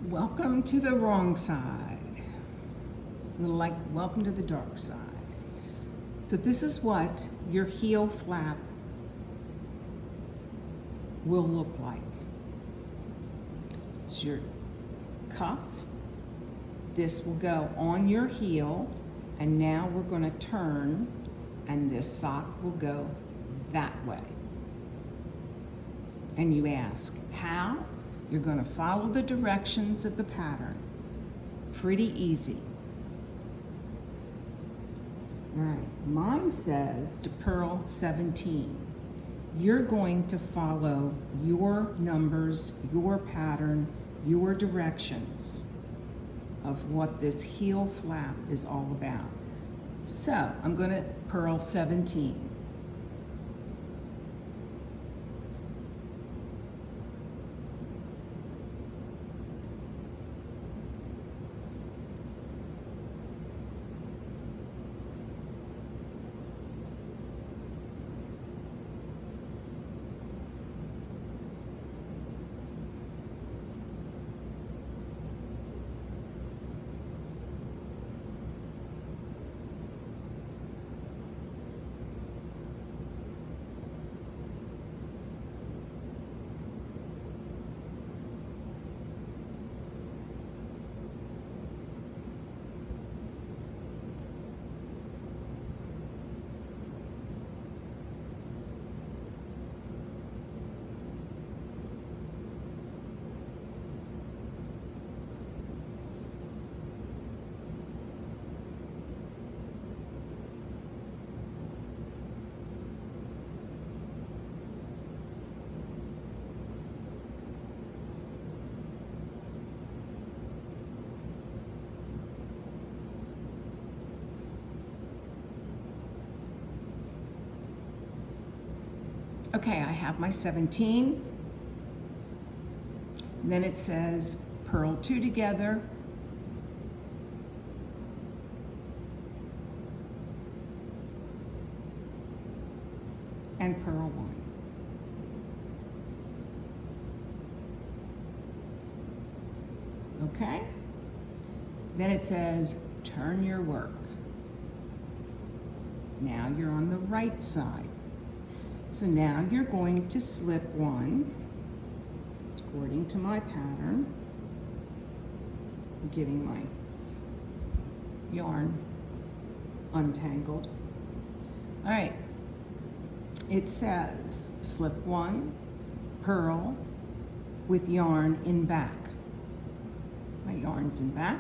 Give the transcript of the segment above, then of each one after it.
Welcome to the wrong side. A little like welcome to the dark side. So this is what your heel flap will look like. It's your cuff. This will go on your heel, and now we're going to turn, and this sock will go that way. And you ask, how? You're going to follow the directions of the pattern. Pretty easy. All right, mine says to purl 17. You're going to follow your numbers, your pattern, your directions of what this heel flap is all about. So I'm going to purl 17. Okay, I have my 17. And then it says purl 2 together. And purl 1. Okay? Then it says turn your work. Now you're on the right side. So now you're going to slip 1, according to my pattern. I'm getting my yarn untangled. All right, it says slip 1, purl with yarn in back. My yarn's in back.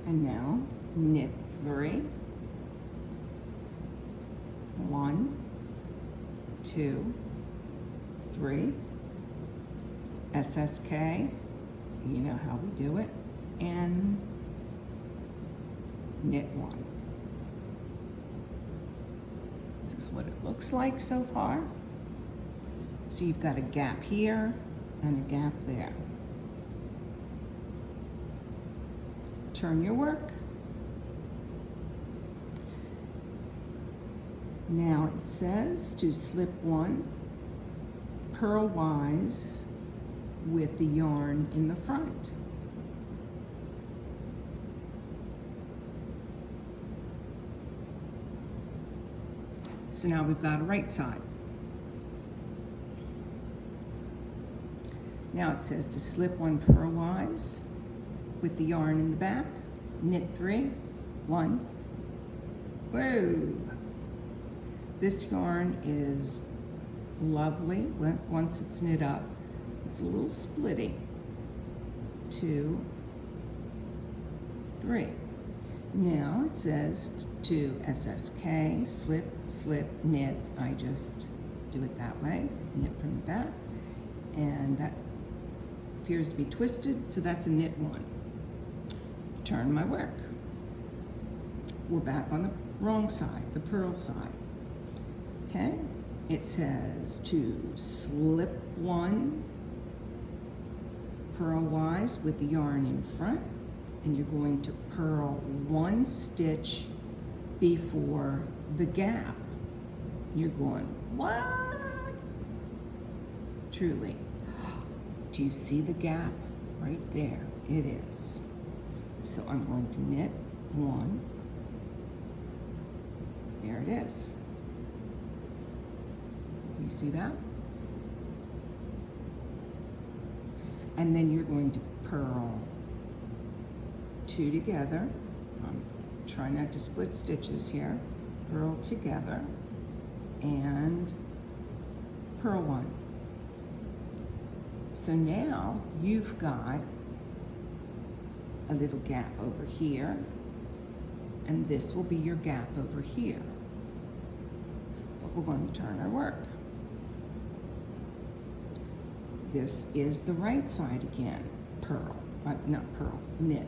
And now knit 3, 1, 2, 3, SSK, you know how we do it, and knit 1. This is what it looks like so far. So you've got a gap here and a gap there. Turn your work. Now it says to slip 1 purlwise with the yarn in the front. So now we've got a right side. Now it says to slip 1 purlwise with the yarn in the back, knit 3, 1. Whoa! This yarn is lovely once it's knit up. It's a little splitty. 2, 3. Now it says to SSK, slip, slip, knit. I just do it that way, knit from the back, and that appears to be twisted, so that's a knit 1. Turn my work. We're back on the wrong side, the purl side. Okay, it says to slip 1 purlwise with the yarn in front, and you're going to purl 1 stitch before the gap. You're going, what? Truly. Do you see the gap? Right there, it is. So I'm going to knit 1. There it is. You see that? And then you're going to purl 2 together. Try not to split stitches here. Purl together and purl 1. So now you've got a little gap over here, and this will be your gap over here. But we're going to turn our work. This is the right side again. Purl, not purl, knit.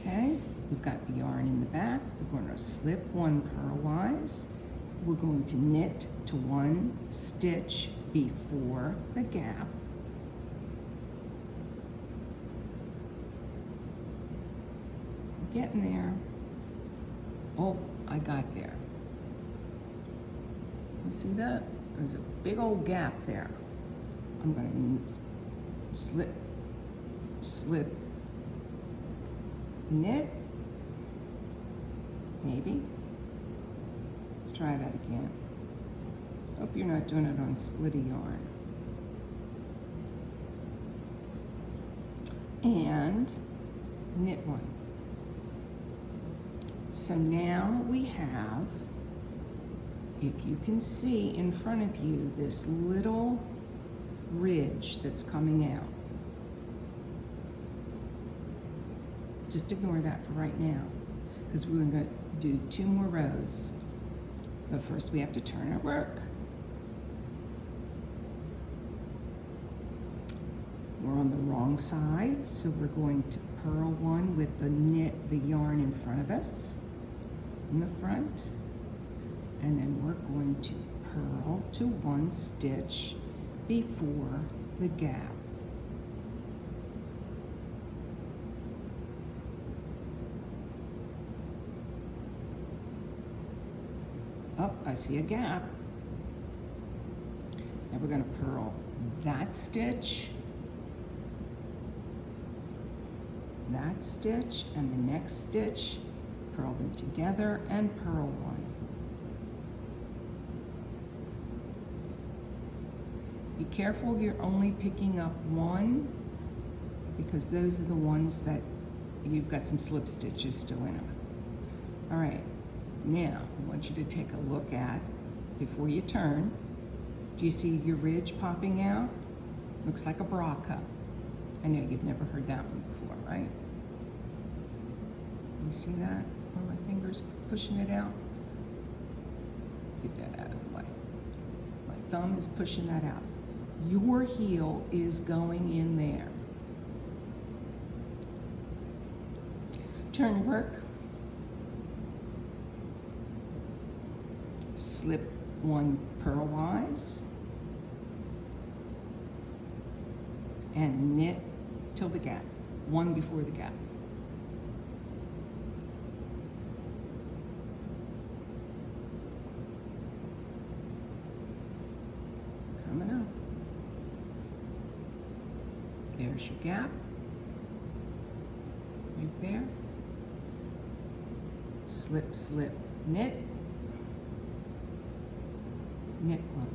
Okay, we've got the yarn in the back. We're going to slip 1 purlwise. We're going to knit to 1 stitch before the gap. Getting there. Oh, I got there. You see that? There's a big old gap there. I'm going to slip, knit, maybe. Let's try that again. Hope you're not doing it on splitty yarn. And knit 1. So now we have, if you can see in front of you, this little ridge that's coming out. Just ignore that for right now, because we're going to do 2 more rows. But first we have to turn our work. We're on the wrong side, so we're going to purl 1 with the yarn in front of us, in the front, and then we're going to purl to 1 stitch before the gap. Oh, I see a gap. Now we're going to purl that stitch, and the next stitch, purl them together and purl 1. Be careful you're only picking up 1, because those are the ones that you've got some slip stitches still in them. All right, now I want you to take a look at, before you turn, do you see your ridge popping out? Looks like a bra cup. I know you've never heard that one before, right? You see that? Where my finger's pushing it out? Get that out of the way. My thumb is pushing that out. Your heel is going in there. Turn your work. Slip 1 purlwise and knit till the gap, 1 before the gap. Coming up. There's your gap, right there. Slip, slip, knit, knit 1.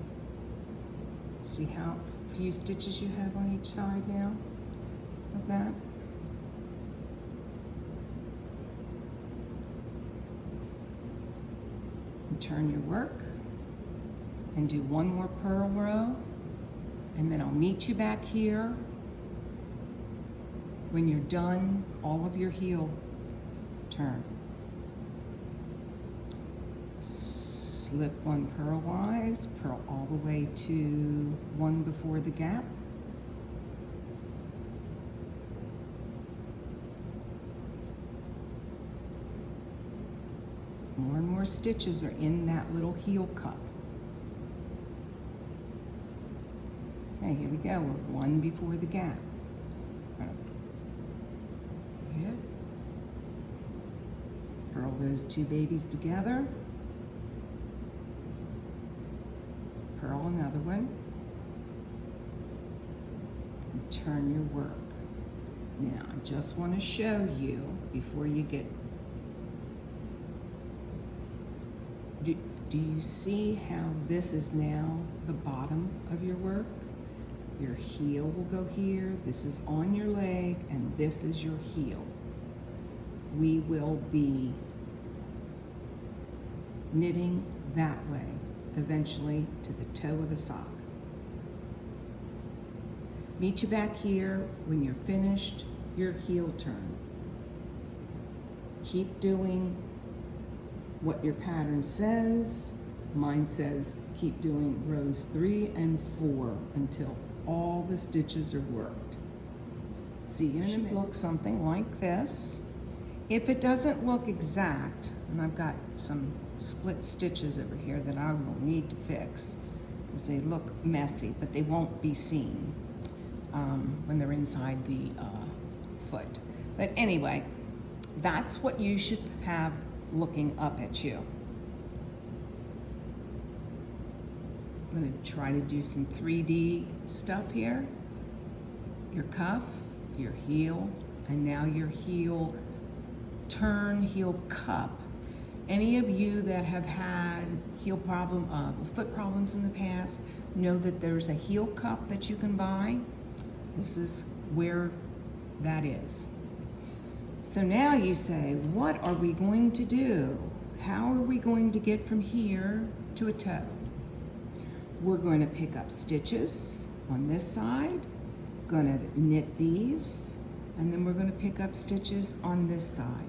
See how few stitches you have on each side now of that? And turn your work and do 1 more purl row, and then I'll meet you back here when you're done all of your heel turn. Slip 1 purlwise, purl all the way to 1 before the gap. More and more stitches are in that little heel cup. Okay, here we go. We're 1 before the gap. See it? those two babies together, purl another one, and turn your work. Now, I just want to show you before you get, do you see how this is now the bottom of your work? Your heel will go here, this is on your leg, and this is your heel. We will be knitting that way, eventually to the toe of the sock. Meet you back here when you're finished your heel turn. Keep doing what your pattern says. Mine says keep doing rows 3 and 4 until all the stitches are worked. See you in a minute. It should look something like this. If it doesn't look exact, and I've got some split stitches over here that I will need to fix because they look messy, but they won't be seen when they're inside the foot. But anyway, that's what you should have looking up at you. I'm going to try to do some 3D stuff here. Your cuff, your heel, and now your heel turn, heel cup. Any of you that have had foot problems in the past know that there's a heel cup that you can buy. This is where that is. So now you say, what are we going to do? How are we going to get from here to a toe? We're going to pick up stitches on this side, going to knit these, and then we're going to pick up stitches on this side.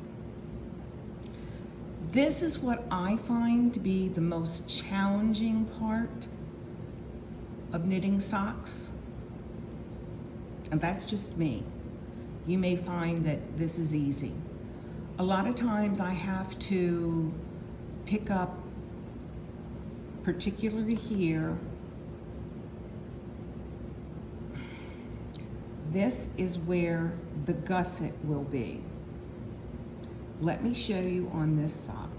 This is what I find to be the most challenging part of knitting socks. And that's just me. You may find that this is easy. A lot of times I have to pick up, particularly here, this is where the gusset will be. Let me show you on this sock.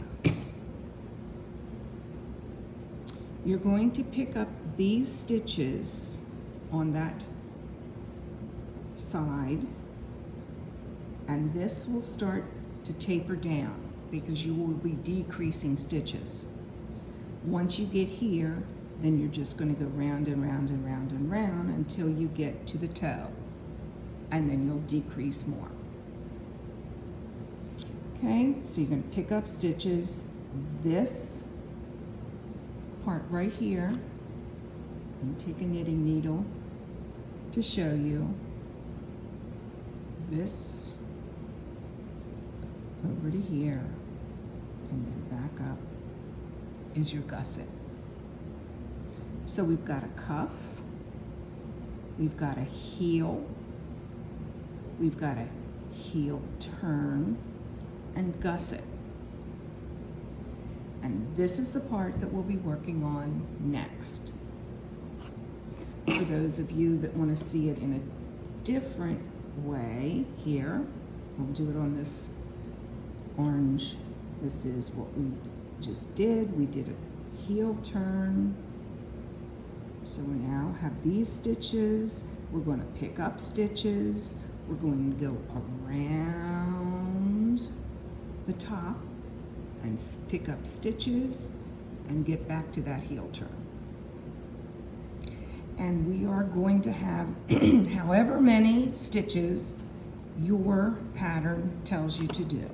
You're going to pick up these stitches on that side, and this will start to taper down because you will be decreasing stitches. Once you get here, then you're just going to go round and round and round and round until you get to the toe, and then you'll decrease more. Okay, so you're going to pick up stitches, this part right here, and take a knitting needle to show you. This over to here, and then back up is your gusset. So we've got a cuff, we've got a heel, we've got a heel turn, and gusset. And this is the part that we'll be working on next. For those of you that want to see it in a different way, here, we'll do it on this orange. This is what we just did. We did a heel turn. So we now have these stitches. We're going to pick up stitches. We're going to go around the top and pick up stitches and get back to that heel turn. And we are going to have however many stitches your pattern tells you to do.